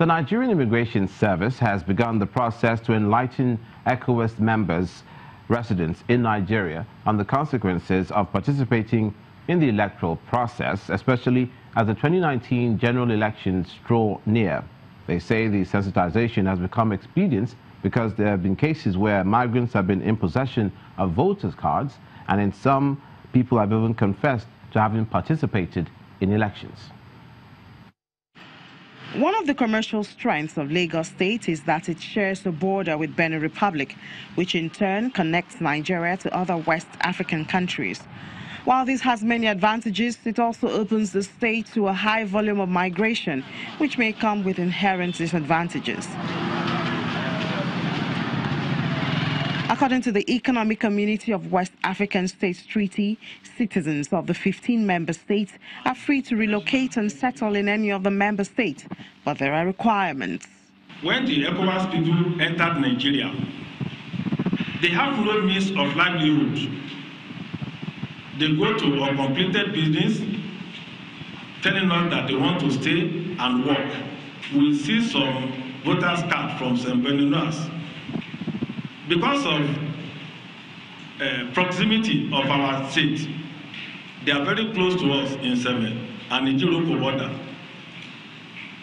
The Nigerian Immigration Service has begun the process to enlighten ECOWAS members, residents in Nigeria, on the consequences of participating in the electoral process, especially as the 2019 general elections draw near. They say the sensitization has become expedient because there have been cases where migrants have been in possession of voters' cards, and in some, people have even confessed to having participated in elections. One of the commercial strengths of Lagos State is that it shares a border with Benin Republic, which in turn connects Nigeria to other West African countries. While this has many advantages, it also opens the state to a high volume of migration, which may come with inherent disadvantages. According to the Economic Community of West African States Treaty, citizens of the 15 member states are free to relocate and settle in any of the member states, but there are requirements. When the ECOWAS people entered Nigeria, they have no means of livelihood. They go to a completed business, telling us that they want to stay and work. We see some voters' card from St. Bernardus. Because of proximity of our state, they are very close to us in Semen and the Jiroko border.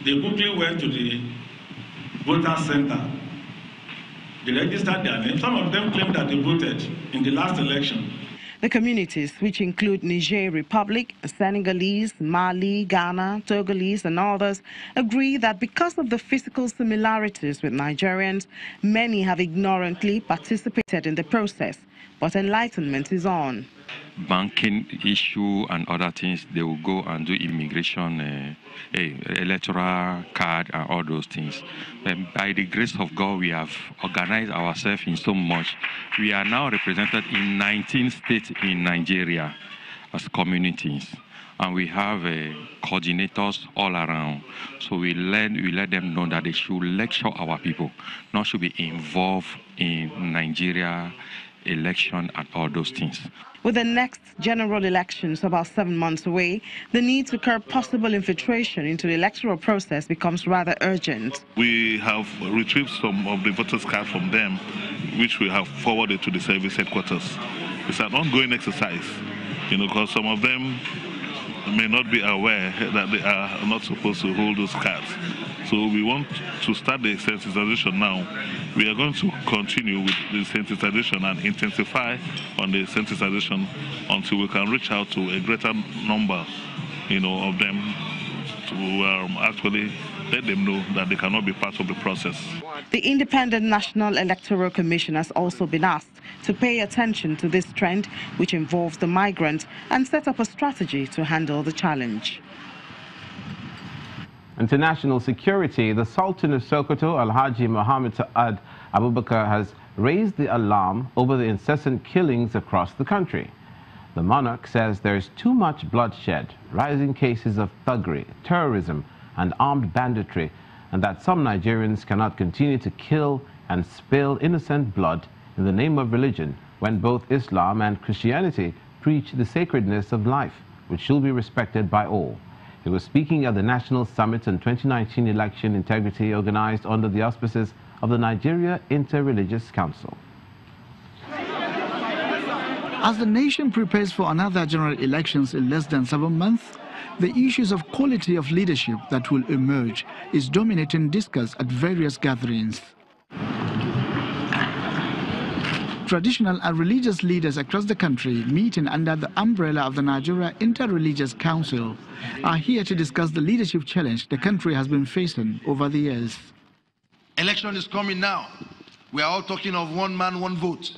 They quickly went to the voter center. They registered their name. Some of them claimed that they voted in the last election. The communities, which include Niger Republic, Senegalese, Mali, Ghana, Togolese, and others, agree that because of the physical similarities with Nigerians, many have ignorantly participated in the process. But enlightenment is on. Banking issue and other things, they will go and do immigration, electoral card and all those things. But by the grace of God, we have organized ourselves in so much. We are now represented in 19 states in Nigeria as communities. And we have coordinators all around. So we let them know that they should lecture our people, not should be involved in Nigeria election and all those things. With the next general elections about 7 months away, the need to curb possible infiltration into the electoral process becomes rather urgent. We have retrieved some of the voters' cards from them, which we have forwarded to the service headquarters. It's an ongoing exercise, because some of them may not be aware that they are not supposed to hold those cards. So we want to start the sensitization now. We are going to continue with the sensitization and intensify on the sensitization until we can reach out to a greater number, of them to actually let them know that they cannot be part of the process. The Independent National Electoral Commission has also been asked to pay attention to this trend, which involves the migrant, and set up a strategy to handle the challenge. International security, the Sultan of Sokoto, Alhaji Mohammed Saad Abubakar, has raised the alarm over the incessant killings across the country. The monarch says there is too much bloodshed, rising cases of thuggery, terrorism, and armed banditry, and that some Nigerians cannot continue to kill and spill innocent blood in the name of religion when both Islam and Christianity preach the sacredness of life, which should be respected by all. He was speaking at the National Summit on 2019 Election Integrity organized under the auspices of the Nigeria Inter-Religious Council. As the nation prepares for another general elections in less than 7 months, the issues of quality of leadership that will emerge is dominating discourse at various gatherings. Traditional and religious leaders across the country meeting under the umbrella of the Nigeria Inter-Religious Council are here to discuss the leadership challenge the country has been facing over the years. Election is coming now. We are all talking of one man, one vote.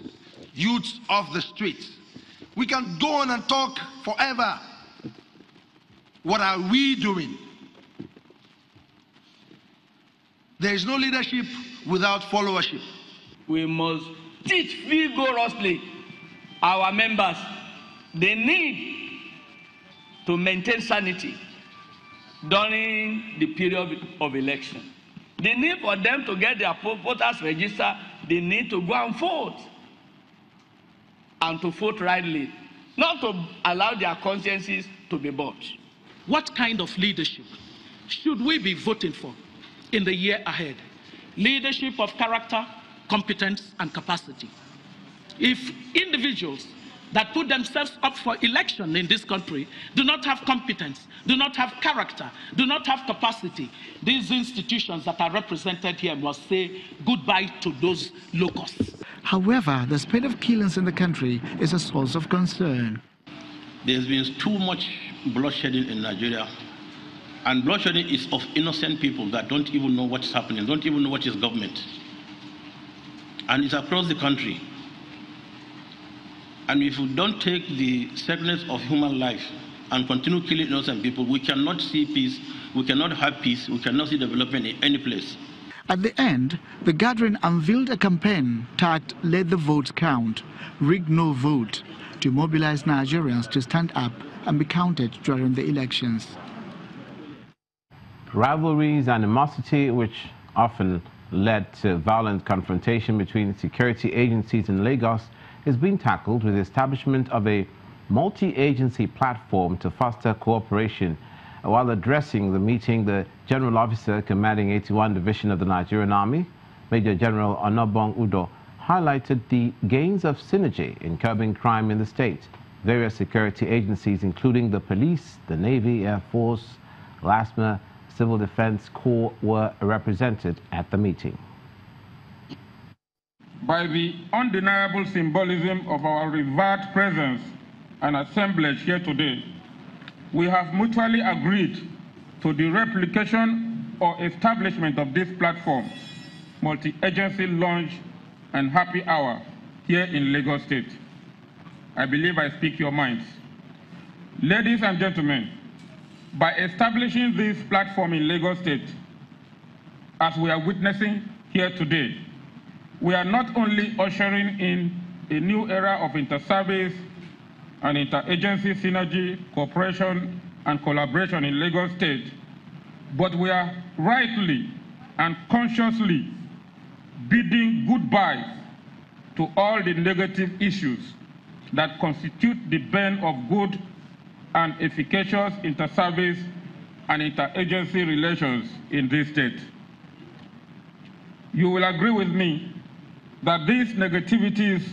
Youths off the streets. We can go on and talk forever. What are we doing? There is no leadership without followership. We must teach vigorously our members the need to maintain sanity during the period of election. The need for them to get their voters registered, the need to go and vote, and to vote rightly, not to allow their consciences to be bought. What kind of leadership should we be voting for? in the year ahead. Leadership of character, competence, and capacity. If individuals that put themselves up for election in this country do not have competence, do not have character, do not have capacity, these institutions that are represented here must say goodbye to those locusts. However, the spread of killings in the country is a source of concern. There's been too much bloodshedding in Nigeria, and bloodshedding is of innocent people that don't even know what's happening, don't even know what is government. And it's across the country. And if we don't take the sacredness of human life and continue killing innocent people, we cannot see peace, we cannot have peace, we cannot see development in any place. At the end, the gathering unveiled a campaign tagged "Let the Votes Count, Rig No Vote," to mobilize Nigerians to stand up and be counted during the elections. Rivalries and animosity, which often led to violent confrontation between security agencies in Lagos, is being tackled with the establishment of a multi-agency platform to foster cooperation. While addressing the meeting, the General Officer commanding 81 Division of the Nigerian Army, Major General Onobong Udo, highlighted the gains of synergy in curbing crime in the state. Various security agencies, including the police, the Navy, Air Force, LASMA, Civil Defense Corps, were represented at the meeting. By the undeniable symbolism of our revered presence and assemblage here today, we have mutually agreed to the replication or establishment of this platform, multi-agency launch and happy hour here in Lagos State. I believe I speak your minds. Ladies and gentlemen, by establishing this platform in Lagos State, as we are witnessing here today, we are not only ushering in a new era of inter-service and interagency synergy, cooperation, and collaboration in Lagos State, but we are rightly and consciously bidding goodbye to all the negative issues that constitute the bane of good and efficacious inter-service and interagency relations in this state. You will agree with me that these negativities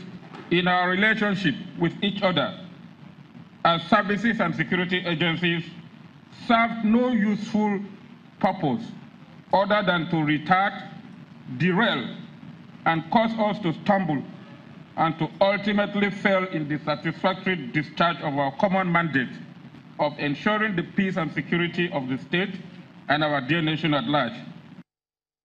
in our relationship with each other as services and security agencies serve no useful purpose other than to retard, derail, and cause us to stumble and to ultimately fail in the satisfactory discharge of our common mandate of ensuring the peace and security of the state and our dear nation at large.